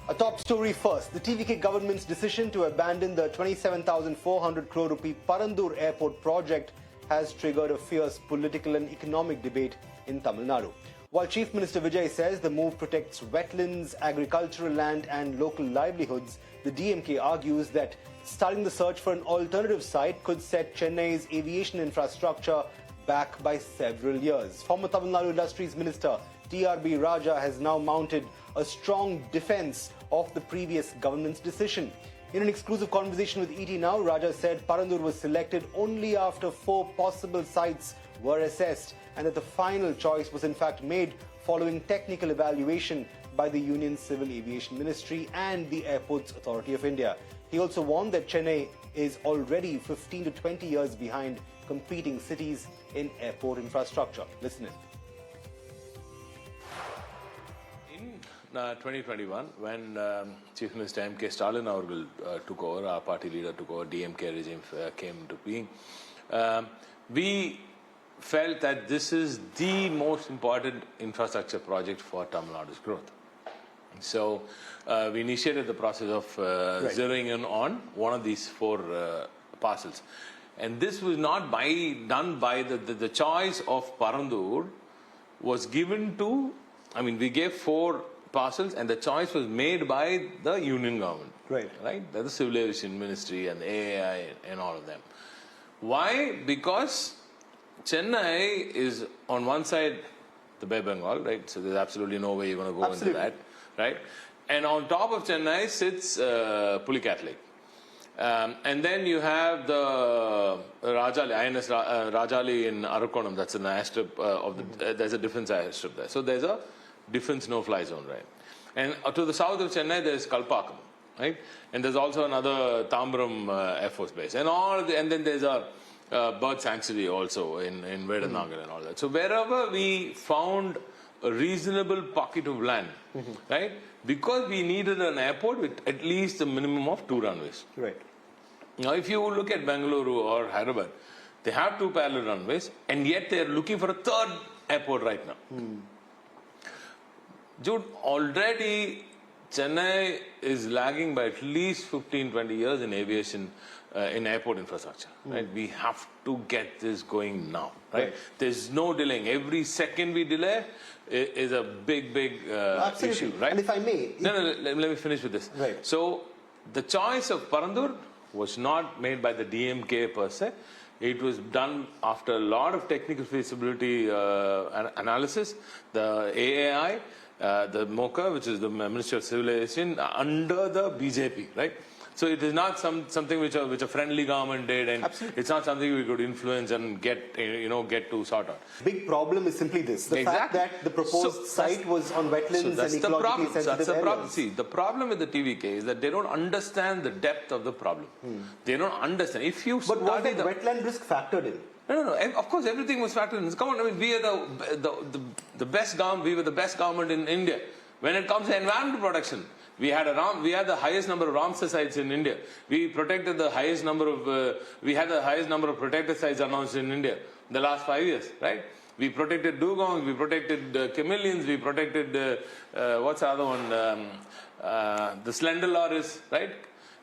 A top story first. The TVK government's decision to abandon the 27,400 crore rupee Parandur airport project has triggered a fierce political and economic debate in Tamil Nadu. While Chief Minister Vijay says the move protects wetlands, agricultural land and local livelihoods, the DMK argues that starting the search for an alternative site could set Chennai's aviation infrastructure back by several years. Former Tamil Nadu Industries Minister TRB Raja has now mounted a strong defense of the previous government's decision. In an exclusive conversation with ET Now, Raja said Parandur was selected only after 4 possible sites were assessed and that the final choice was in fact made following technical evaluation by the Union Civil Aviation Ministry and the Airports Authority of India. He also warned that Chennai is already 15 to 20 years behind competing cities in airport infrastructure. Listen in. In 2021, when Chief Minister M.K. Stalin took over, our party leader took over, DMK regime came into being, we felt that this is the most important infrastructure project for Tamil Nadu's growth. So we initiated the process of zeroing in on one of these 4 parcels. And this was not done by the choice of Parandur was given to, we gave 4 parcels and the choice was made by the union government. Right? The Civil Aviation Ministry and the AAI and all of them. Why? Because Chennai is on one side the Bay Bengal, right? So there's absolutely no way you're going to go into that, right? And on top of Chennai sits Pulicat Lake. And then you have the Rajali, INS Rajali in Arakonam, that's an airstrip there's a defense airstrip there. So there's a defense no-fly zone, right? And to the south of Chennai, there's Kalpakkam, right? And there's also another Tambaram Air Force Base. And then there's a bird sanctuary also in Vedanagar and all that. So wherever we found a reasonable pocket of land, right? Because we needed an airport with at least a minimum of 2 runways. Right. Now, if you look at Bengaluru or Hyderabad, they have 2 parallel runways, and yet they are looking for a 3rd airport right now. Jude, already Chennai is lagging by at least 15-20 years in aviation, in airport infrastructure. Right? We have to get this going now. Right? There's no delaying. Every second we delay is a big issue. Right? And if I may... let me finish with this. Right. So, the choice of Parandur was not made by the DMK per se. It was done after a lot of technical feasibility analysis. The AAI, the MOCA, which is the Ministry of Civil Aviation, under the BJP, right? So it is not something which a friendly government did, and it's not something we could influence and get to sort out. Big problem is simply this: the fact that the proposed site was on wetlands and ecologically sensitive areas. See, the problem with the TVK is that they don't understand the depth of the problem. They don't understand. If you but was that wetland risk factored in? No. Of course, everything was factored in. Come on, we are the best government. We were the best government in India when it comes to environmental protection. We had the highest number of Ramsar sites in India. We protected the highest number of. We had the highest number of protected sites announced in India in the last 5 years. Right? We protected dugongs. We protected chameleons. We protected what's the other one? The slender loris. Right?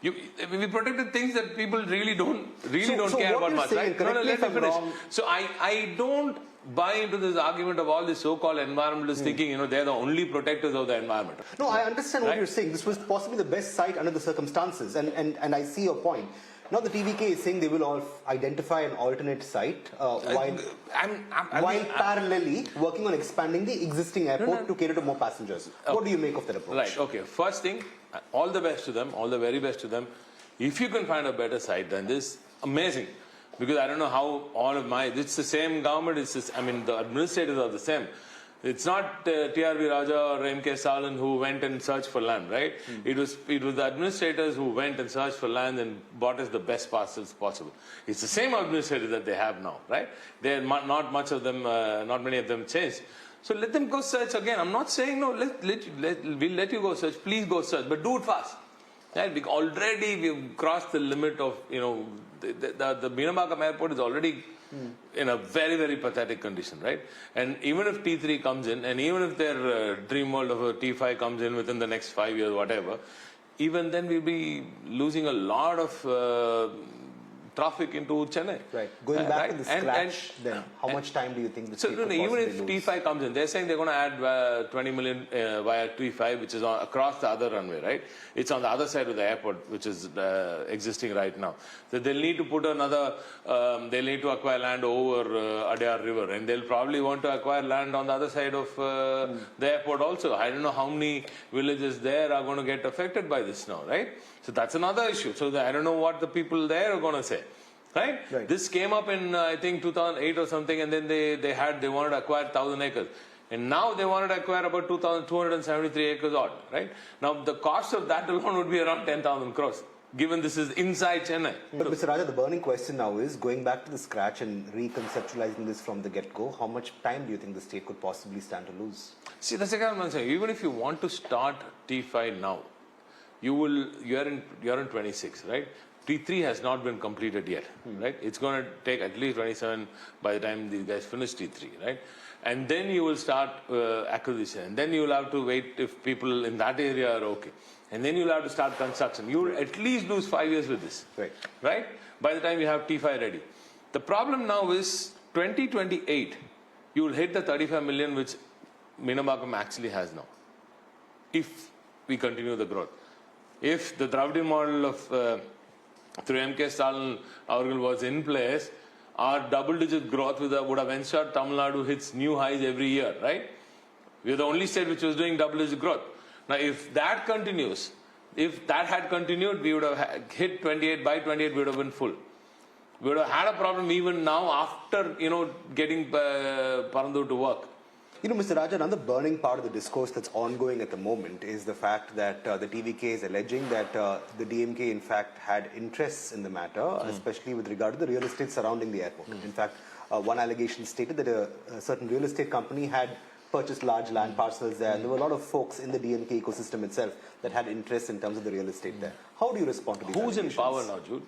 We protected things that people really don't care about much. Right? Let me finish. So I don't buy into this argument of all this so-called environmentalists thinking, they're the only protectors of the environment. No, I understand what you're saying. This was possibly the best site under the circumstances, and I see your point. Now the TVK is saying they will all identify an alternate site while parallelly working on expanding the existing airport to cater to more passengers. Okay. What do you make of that approach? Right, okay. First thing, all the best to them, all the very best to them. If you can find a better site than this, amazing. Because I don't know how it's the same government, the administrators are the same. It's not TRB Raja or M.K. Stalin who went and searched for land, right? It was the administrators who went and searched for land and bought us the best parcels possible. It's the same administrators that they have now, right? Not many of them changed. So let them go search again. I'm not saying no, we'll let you go search, please go search, but do it fast. Right? Already we've crossed the limit of, the Minambakam airport is already in a very, very pathetic condition, right? And even if T3 comes in, and even if their dream world of a T5 comes in within the next 5 years, whatever, even then we'll be losing a lot of traffic into Chennai. Right. Going back right? to the scratch, then how much time do you think the state could even possibly if lose? T5 comes in, they're saying they're going to add 20 million via T5, which is across the other runway, right? It's on the other side of the airport, which is existing right now. So they'll need to put another, they'll need to acquire land over Adyar River, and they'll probably want to acquire land on the other side of the airport also. I don't know how many villages there are going to get affected by this now, right? So that's another issue. So I don't know what the people there are going to say. Right? This came up in, I think, 2008 or something, and then they wanted to acquire 1,000 acres. And now they wanted to acquire about 2,273 acres odd, right? Now, the cost of that alone would be around 10,000 crores, given this is inside Chennai. But Mr. Raja, the burning question now is, going back to the scratch and reconceptualizing this from the get-go, how much time do you think the state could possibly stand to lose? See, that's what I'm saying. Even if you want to start T5 now, you're in 26, right? T3 has not been completed yet, right? It's going to take at least 27 by the time these guys finish T3, right? And then you will start acquisition. And then you will have to wait if people in that area are okay. And then you'll have to start construction. You will at least lose 5 years with this, right? By the time you have T5 ready. The problem now is 2028, you will hit the 35 million which Minambakam actually has now, if we continue the growth. If the Dravidian model of through M.K. Stalin was in place, our double-digit growth would have ensured Tamil Nadu hits new highs every year, right? We're the only state which was doing double-digit growth. Now, if that continues, if that had continued, we would have hit 28, by 28 we would have been full. We would have had a problem even now after, getting Parandur to work. Mr. Raja, another burning part of the discourse that's ongoing at the moment is the fact that the TVK is alleging that the DMK in fact had interests in the matter, especially with regard to the real estate surrounding the airport. In fact, one allegation stated that a certain real estate company had purchased large land parcels there. There were a lot of folks in the DMK ecosystem itself that had interests in terms of the real estate there. How do you respond to these Who's allegations? in power now, Jude?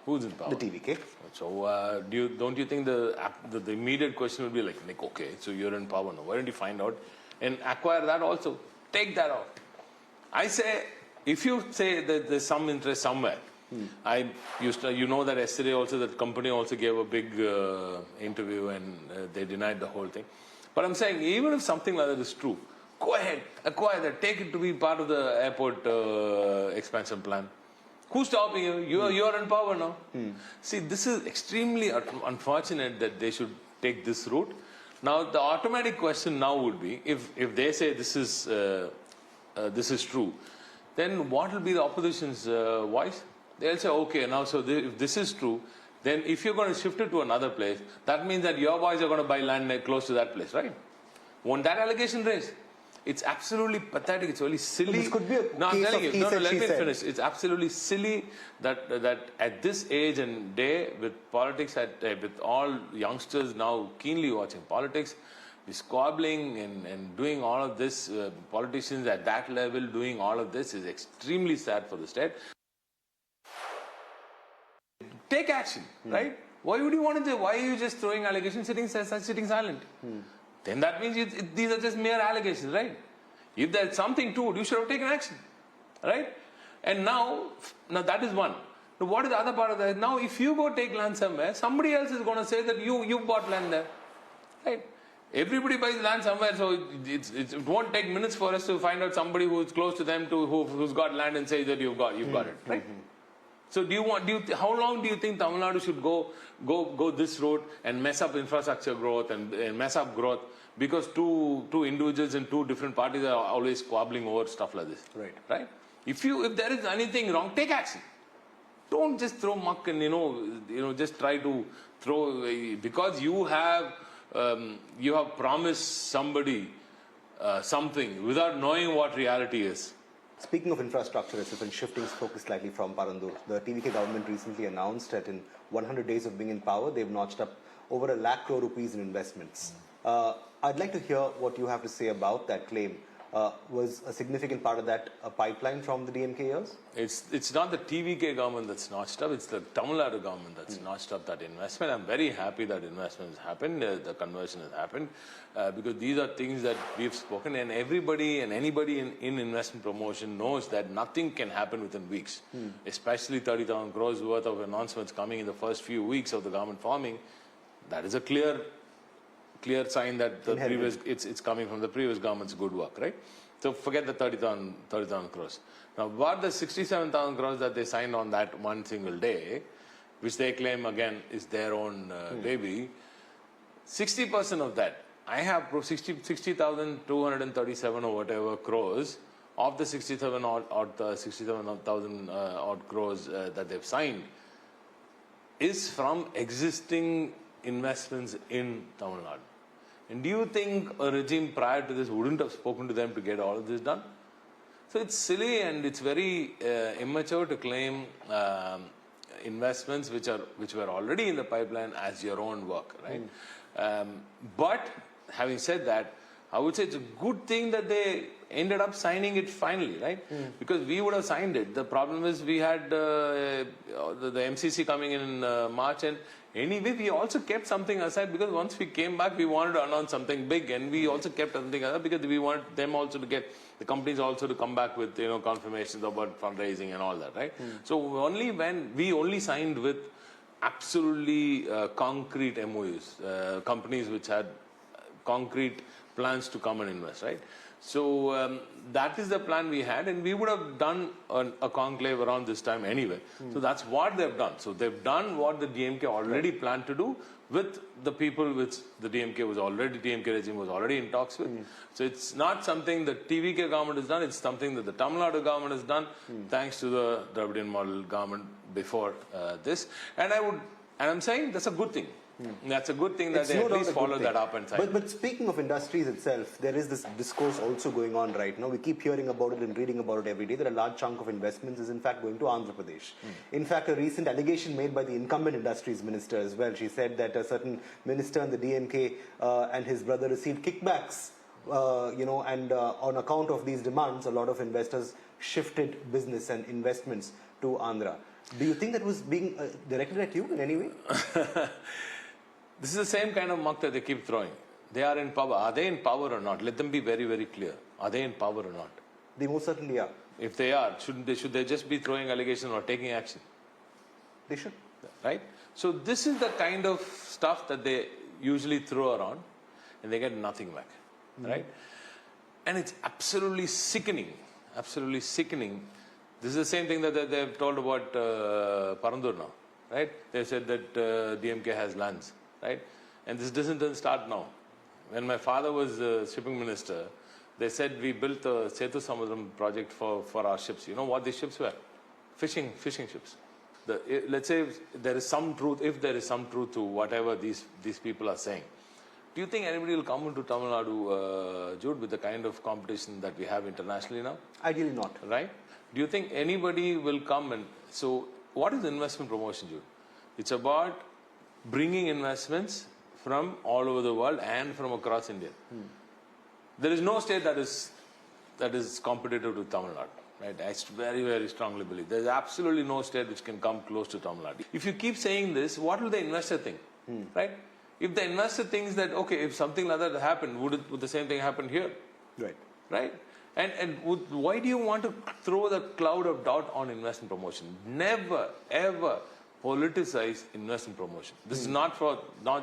Who's in power? The TVK. So don't you think the immediate question would be like, Nick, okay, so you're in power now. Why don't you find out and acquire that also? Take that out. I say, if you say that there's some interest somewhere, that yesterday also that company also gave a big interview and they denied the whole thing. But I'm saying, even if something like that is true, go ahead, acquire that, take it to be part of the airport expansion plan. Who's stopping you? You're in power now. See, this is extremely unfortunate that they should take this route. Now, the automatic question now would be, if they say this is true, then what will be the opposition's voice? They'll say, okay, now if this is true, then if you're going to shift it to another place, that means that your boys are going to buy land close to that place, right? Won't that allegation raise? It's absolutely pathetic. It's really silly. This could be a case I'm telling of you. No, let me finish. It's absolutely silly that at this age and day, with politics, with all youngsters now keenly watching politics, squabbling and doing all of this, politicians at that level doing all of this is extremely sad for the state. Take action, right? Why would you want to do? Why are you just throwing allegations, sitting silent? Then that means these are just mere allegations, right? If there's something to it, you should have taken action, right? And now that is one. Now, what is the other part of that? Now, if you go take land somewhere, somebody else is going to say that you bought land there, right? Everybody buys land somewhere, so it won't take minutes for us to find out somebody who's close to them who's got land and say that you've got it, right? So how long do you think Tamil Nadu should go this road and mess up infrastructure growth and mess up growth because two individuals in two different parties are always squabbling over stuff like this? Right? If there is anything wrong, take action. Don't just throw muck and just try to throw because you have promised somebody something without knowing what reality is. Speaking of infrastructure, and shifting focus slightly from Parandur, the TVK government recently announced that in 100 days of being in power, they've notched up over 1 lakh crore rupees in investments. I'd like to hear what you have to say about that claim. was a significant part of that pipeline from the DMK years? It's not the TVK government that's notched up, it's the Tamil Nadu government that's notched up that investment. I'm very happy that investment has happened, the conversion has happened, because these are things that we've spoken, and everybody and anybody in investment promotion knows that nothing can happen within weeks, especially 30,000 crores worth of announcements coming in the first few weeks of the government forming. That is a clear sign that the previous, it's coming from the previous government's good work, right? So forget the 30,000 crores. Now, what the 67,000 crores that they signed on that one single day, which they claim again is their own baby, 60% of that, I have 60,237 or whatever crores of the 67,000 odd crores that they've signed is from existing investments in Tamil Nadu. And do you think a regime prior to this wouldn't have spoken to them to get all of this done? So it's silly and it's very immature to claim investments which were already in the pipeline as your own work, right? But having said that, I would say it's a good thing that they ended up signing it finally, right? Because we would have signed it. The problem is we had the MCC coming in March, and anyway, we also kept something aside because once we came back, we wanted to announce something big, and we also kept something aside because we wanted them also to get, the companies also to come back with, confirmations about fundraising and all that, right? So only when we only signed with absolutely concrete MOUs, companies which had concrete plans to come and invest, right? So that is the plan we had, and we would have done a conclave around this time anyway. So that's what they've done. So they've done what the DMK already planned to do with the people which the DMK regime was already in talks with. So it's not something the TVK government has done, it's something that the Tamil Nadu government has done, thanks to the Dravidian model government before this. And I'm saying that's a good thing. That's a good thing that they at least follow that up and sign. But speaking of industries itself, there is this discourse also going on right now. We keep hearing about it and reading about it every day, that a large chunk of investments is in fact going to Andhra Pradesh. In fact, a recent allegation made by the incumbent industries minister as well, she said that a certain minister in the DMK and his brother received kickbacks, and on account of these demands, a lot of investors shifted business and investments to Andhra. Do you think that was being directed at you in any way? This is the same kind of muck that they keep throwing. They are in power. Are they in power or not? Let them be very, very clear. Are they in power or not? They most certainly are. If they are, should they just be throwing allegations or taking action? They should. Right? So this is the kind of stuff that they usually throw around and they get nothing back. Right? And it's absolutely sickening. Absolutely sickening. This is the same thing that they've told about Parandur now. Right? They said that DMK has lands. Right? And this doesn't start now. When my father was shipping minister, they said we built a Setu Samudram project for our ships. You know what these ships were? Fishing ships. Let's say if there is some truth to whatever these people are saying. Do you think anybody will come into Tamil Nadu, Jude, with the kind of competition that we have internationally now? Ideally not. Right? Do you think anybody will come and... So what is investment promotion, Jude? It's about bringing investments from all over the world and from across India. There is no state that is competitive to Tamil Nadu. Right? I very, very strongly believe. There is absolutely no state which can come close to Tamil Nadu. If you keep saying this, what will the investor think? Right? If the investor thinks that, okay, if something like that happened, would the same thing happen here? Right. Right? And why do you want to throw the cloud of doubt on investment promotion? Never, ever politicize investment promotion. This is not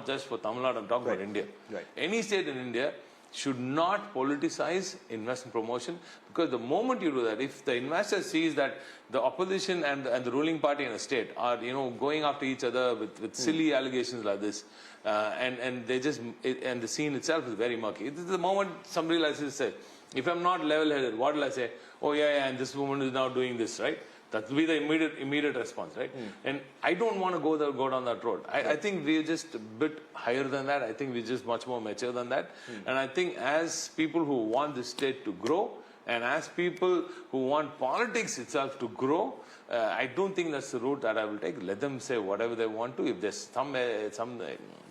just for Tamil Nadu, I'm talking about India. Right. Any state in India should not politicize investment promotion, because the moment you do that, if the investor sees that the opposition and the ruling party in a state are going after each other with silly allegations like this, and the scene itself is very murky. This is the moment somebody like this says, if I'm not level-headed, what will I say? Oh yeah, and this woman is now doing this, right? That will be the immediate response, right? And I don't want to go down that road. I think we're just a bit higher than that. I think we're just much more mature than that. And I think as people who want the state to grow, And as people who want politics itself to grow, I don't think that's the route that I will take. Let them say whatever they want to. If there's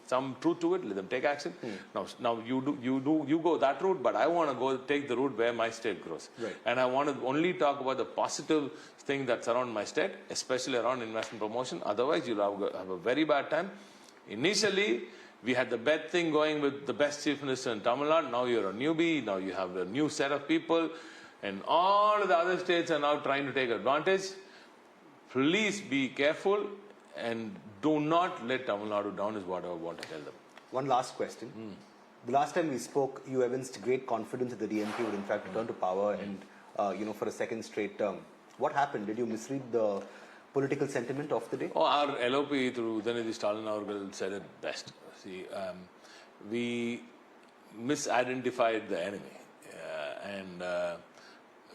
some truth to it, let them take action. Now you go that route, but I want to go take the route where my state grows. Right. And I want to only talk about the positive thing that's around my state, especially around investment promotion. Otherwise, you'll have a very bad time. Initially, we had the best thing going with the best chief minister in Tamil Nadu. Now you're a newbie. Now you have a new set of people. And all of the other states are now trying to take advantage. Please be careful and do not let Tamil Nadu down is what I want to tell them. One last question. The last time we spoke, you evinced great confidence that the DMK would in fact return to power and for a second straight term. What happened? Did you misread the political sentiment of the day? Oh, our LOP through Udanidhi Stalin Avargal said it best. See, we misidentified the enemy and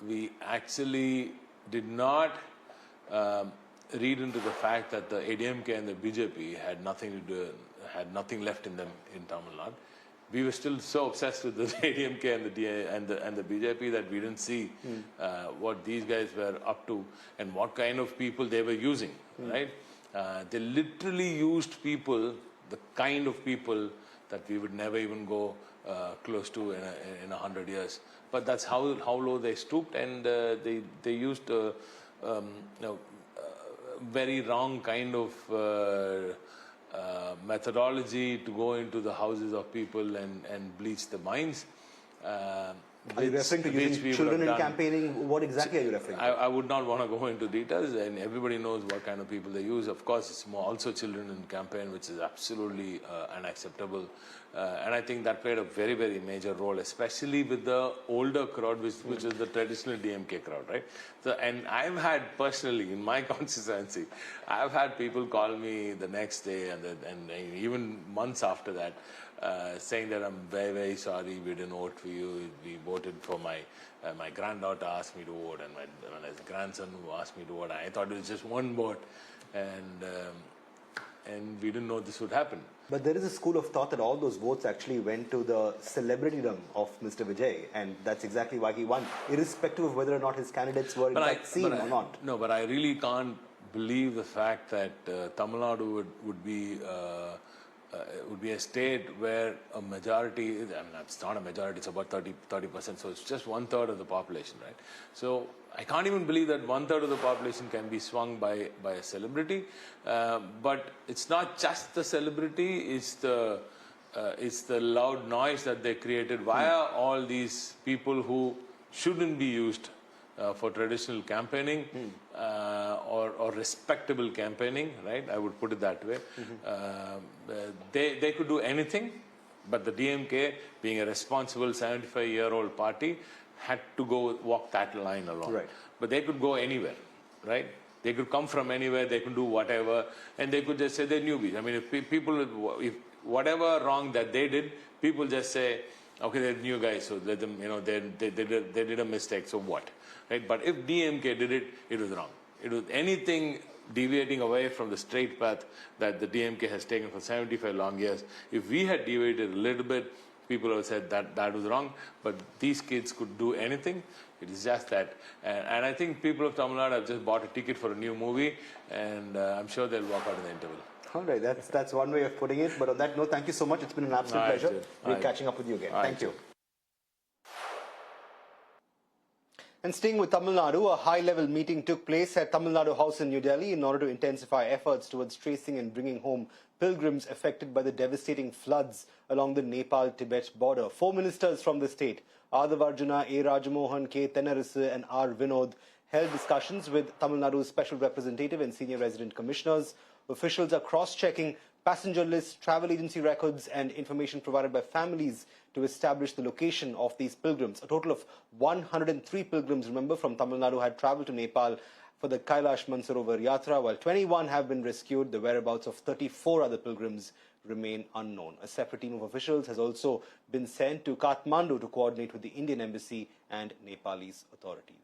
we actually did not read into the fact that the ADMK and the BJP had nothing left in them in Tamil Nadu. We were still so obsessed with the ADMK and the BJP that we didn't see what these guys were up to and what kind of people they were using, right? They literally used people, the kind of people that we would never even go close to in 100 years. But that's how low they stooped, and they used very wrong kind of methodology to go into the houses of people and bleach the minds. Are you referring to using children in campaigning? What exactly are you referring to? I would not want to go into details, and everybody knows what kind of people they use. Of course, it's also children in campaign, which is absolutely unacceptable. And I think that played a very, very major role, especially with the older crowd, which is the traditional DMK crowd, right? So, and I've had personally, in my constituency, I've had people call me the next day and even months after that, saying that I'm very, very sorry we didn't vote for you. We voted for my granddaughter asked me to vote, and my grandson who asked me to vote. I thought it was just one vote, and we didn't know this would happen. But there is a school of thought that all those votes actually went to the celebritydom of Mr. Vijay, and that's exactly why he won, irrespective of whether or not his candidates were in fact seen or not. No, but I really can't believe the fact that Tamil Nadu would be a state where a majority, I mean, it's not a majority, it's about 30%, so it's just 1/3 of the population, right? So I can't even believe that 1/3 of the population can be swung by a celebrity. But it's not just the celebrity, it's the loud noise that they created via all these people who shouldn't be used for traditional campaigning or respectable campaigning, right? I would put it that way. They could do anything, but the DMK, being a responsible 75-year-old party, had to go walk that line alone. Right. But they could go anywhere, right? They could come from anywhere, they could do whatever, and they could just say they're newbies. I mean, if whatever wrong that they did, people just say, okay, they're new guys, so let them, they did a mistake, so what? Right? But if DMK did it, it was wrong. It was anything deviating away from the straight path that the DMK has taken for 75 long years. If we had deviated a little bit, people have said that was wrong, but these kids could do anything. It is just that. And I think people of Tamil Nadu have just bought a ticket for a new movie, and I'm sure they'll walk out in the interval. All right, that's one way of putting it. But on that note, thank you so much. It's been an absolute pleasure. We're catching up with you again. Thank you. And staying with Tamil Nadu, a high-level meeting took place at Tamil Nadu House in New Delhi in order to intensify efforts towards tracing and bringing home pilgrims affected by the devastating floods along the Nepal-Tibet border. 4 ministers from the state, Adav Arjuna, A. Rajamohan, K. Tenarasu and R. Vinod, held discussions with Tamil Nadu's special representative and senior resident commissioners. Officials are cross-checking passenger lists, travel agency records and information provided by families to establish the location of these pilgrims. A total of 103 pilgrims, remember, from Tamil Nadu had travelled to Nepal for the Kailash Mansarovar Yatra, while 21 have been rescued. The whereabouts of 34 other pilgrims remain unknown. A separate team of officials has also been sent to Kathmandu to coordinate with the Indian Embassy and Nepalese authorities.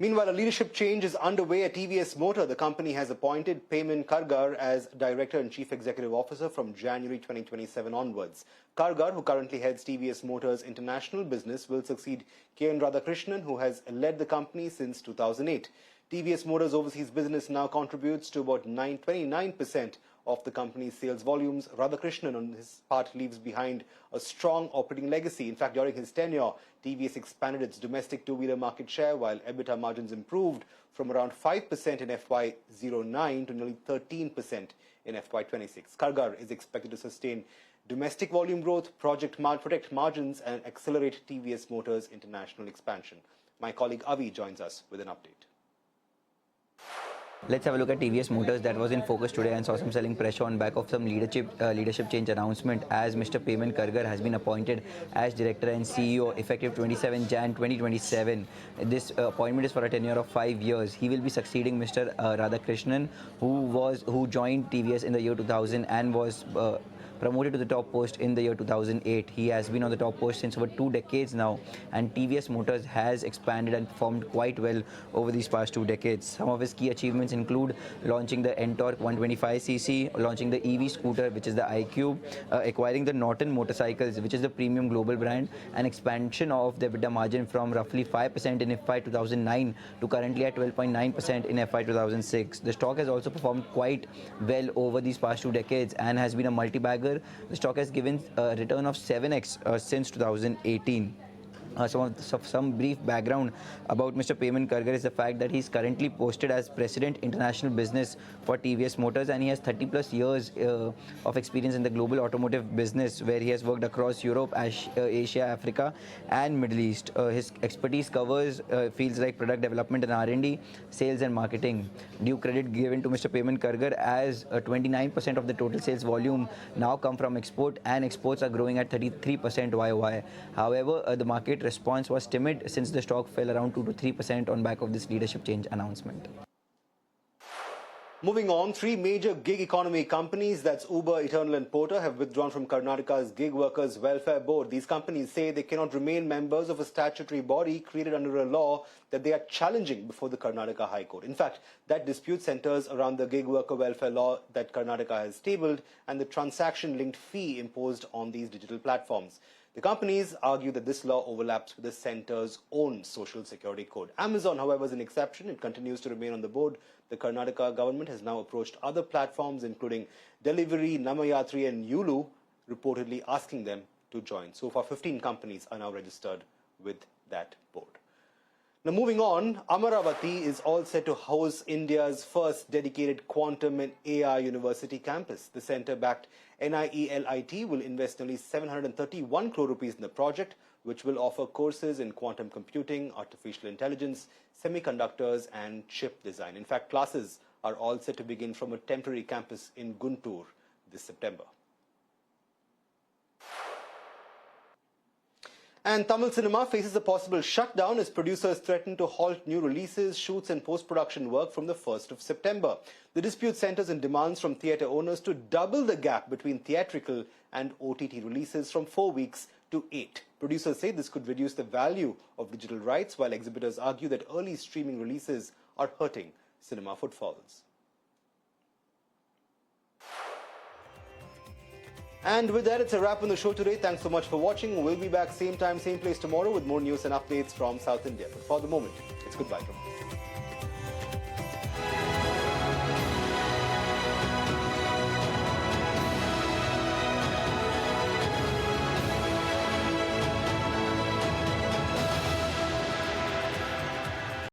Meanwhile, a leadership change is underway at TVS Motor. The company has appointed Payman Kargar as Director and Chief Executive Officer from January 2027 onwards. Kargar, who currently heads TVS Motor's international business, will succeed K.N. Radhakrishnan, who has led the company since 2008. TVS Motor's overseas business now contributes to about 29% of the company's sales volumes. Radhakrishnan, on his part, leaves behind a strong operating legacy. In fact, during his tenure, TVS expanded its domestic two-wheeler market share, while EBITDA margins improved from around 5% in FY09 to nearly 13% in FY26. Kargar is expected to sustain domestic volume growth, protect margins, and accelerate TVS Motors' international expansion. My colleague Avi joins us with an update. Let's have a look at TVS Motors that was in focus today and saw some selling pressure on back of some leadership change announcement, as Mr. Payman Kargar has been appointed as Director and CEO effective 27 Jan 2027. This appointment is for a tenure of 5 years. He will be succeeding Mr. Radhakrishnan, who joined TVS in the year 2000 and was promoted to the top post in the year 2008. He has been on the top post since over 2 decades now, and TVS Motors has expanded and performed quite well over these past 2 decades. Some of his key achievements include launching the Ntorq 125cc, launching the EV scooter, which is the iQube, acquiring the Norton motorcycles, which is the premium global brand, and expansion of the EBITDA margin from roughly 5% in FY 2009 to currently at 12.9% in FY 2006. The stock has also performed quite well over these past 2 decades and has been a multi-bagger. The stock has given a return of 7x since 2018. Some brief background about Mr. Payman Kargar is the fact that he's currently posted as President International Business for TVS Motors, and he has 30 plus years of experience in the global automotive business, where he has worked across Europe, Asia, Africa and Middle East. His expertise covers fields like product development and R&D, sales and marketing. Due credit given to Mr. Payman Kargar, as 29% of the total sales volume now come from export, and exports are growing at 33% YOY. However, the market response was timid since the stock fell around 2 to 3% on back of this leadership change announcement. Moving on, 3 major gig economy companies, that's Uber, Eternal and Porter, have withdrawn from Karnataka's Gig Workers Welfare Board. These companies say they cannot remain members of a statutory body created under a law that they are challenging before the Karnataka High Court. In fact, that dispute centers around the gig worker welfare law that Karnataka has tabled and the transaction-linked fee imposed on these digital platforms. The companies argue that this law overlaps with the centre's own social security code. Amazon, however, is an exception. It continues to remain on the board. The Karnataka government has now approached other platforms, including Delivery, Namayatri and Yulu, reportedly asking them to join. So far, 15 companies are now registered with that board. Now, moving on, Amaravati is all set to house India's first dedicated quantum and AI university campus. The centre-backed NIELIT will invest nearly 731 crore rupees in the project, which will offer courses in quantum computing, artificial intelligence, semiconductors and chip design. In fact, classes are all set to begin from a temporary campus in Guntur this September. And Tamil cinema faces a possible shutdown as producers threaten to halt new releases, shoots and post-production work from the 1st of September. The dispute centers in demands from theatre owners to double the gap between theatrical and OTT releases from 4 weeks to 8. Producers say this could reduce the value of digital rights, while exhibitors argue that early streaming releases are hurting cinema footfalls. And with that, it's a wrap on the show today. Thanks so much for watching. We'll be back same time, same place tomorrow with more news and updates from South India. But for the moment, it's goodbye from us.